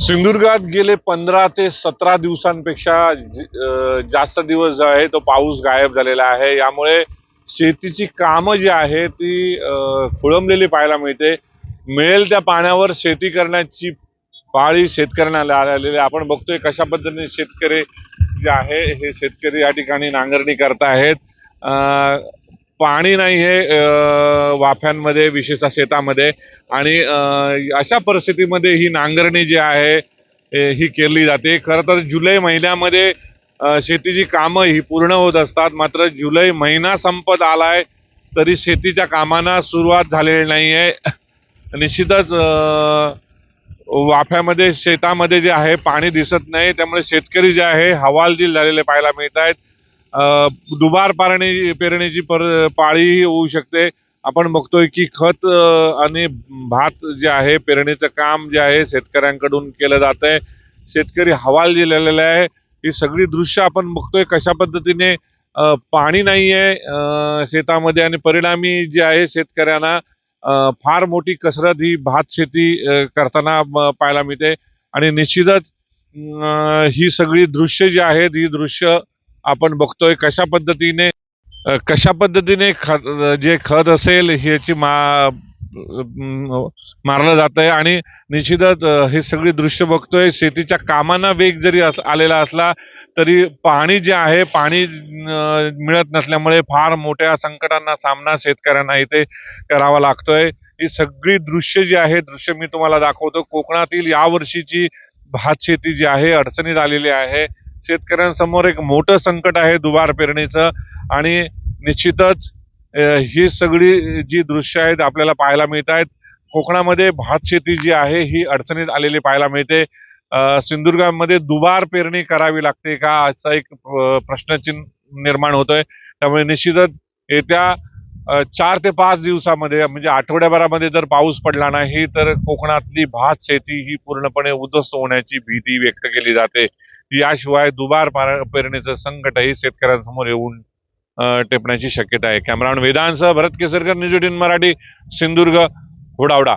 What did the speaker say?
सिंधुदुर्गात गेले 15 ते 17 दिवसांपेक्षा जास्त दिवस जो आहे तो पाऊस गायब झालेला आहे। यामुळे शेतीची कामं जी आहे ती खोळंबलेली पाहायला मिळते। मिळेल त्या पाण्यावर शेती करण्याची पाळी शेतकऱ्यांना आलेली आहे। आपण बघतोय कशा पद्धतीने शेतकरी जे आहे हे शेतकरी या ठिकाणी नांगरणी करत आहेत। पाणी नाही आहे वाफ्यांमध्ये, विशेषतः शेतामध्ये, आणि अशा परिस्थितीमध्ये ही नांगरणी जी आहे ही केली जाते। खरं तर जुलै महिन्यामध्ये शेतीची कामं ही पूर्ण होत असतात, मात्र जुलै महिना संपत आलाय तरी शेतीच्या कामांना सुरुवात झालेली नाही आहे। निश्चितच वाफ्यामध्ये शेतामध्ये जे आहे पाणी दिसत नाही, त्यामुळे शेतकरी जे आहे हवालदिल झालेले पाहायला मिळत आहेत। दुबार पेरणीची पाळी होऊ शकते। आपण बघतोय की खत आणि भात जे आहे पेरणीचं काम जे आहे शेतकऱ्यांकडून केलं जात आहे। शेतकरी हवालदिल झालेला आहे। ही सगळी दृश्य आपण बघतोय कशा पद्धतीने पाणी नाहीये शेतामध्ये, आणि परिणामी जे आहे शेतकऱ्यांना फार मोठी कसरत ही भात शेती करताना पाहायला मिळते। आणि निश्चितच ही सगळी दृश्य जी आहेत ही दृश्य आपण बघतोय कशा पद्धतीने जे खत असेल ह्याची मारलं जात आहे। आणि निश्चितच हे सगळी दृश्य बघतोय, शेतीच्या कामांना वेग जरी आलेला असला तरी पाणी जे आहे पाणी मिळत नसल्यामुळे फार मोठ्या संकटांना सामना शेतकऱ्यांना इथे करावा लागतोय। ही सगळी दृश्य जी आहे दृश्य मी तुम्हाला दाखवतो। कोकणातील यावर्षीची भात शेती जी आहे अडचणीत आलेली आहे। शेतकऱ्यांसमोर एक मोठं संकट आहे दुबार पेरणीचं, आणि निश्चितच ही सगळी जी दृश्य आहेत आपल्याला पाहायला मिळत आहेत। कोकणामध्ये भात शेती जी आहे ही अडचणीत आलेली पाहायला मिळते। सिंधुदुर्गामध्ये दुबार पेरणी करावी लागते का, असा एक प्रश्नचिन्ह निर्माण होतोय। त्यामुळे निश्चितच येत्या 4 ते 5 दिवसामध्ये म्हणजे आठवड्याभरामध्ये जर पाऊस पडला नाही तर कोकणातली भात शेती ही पूर्णपणे उद्ध्वस्त होण्याची भीती व्यक्त केली जाते। याशिवाय दुबार पेरणीचं संकटही शेतकऱ्यांसमोर येऊन टेपण्याची शक्यता आहे। कॅमेरामॅन वेदांसह भरत केसरकर, न्यूज 18 मराठी, सिंधुदुर्ग, घोडावडा।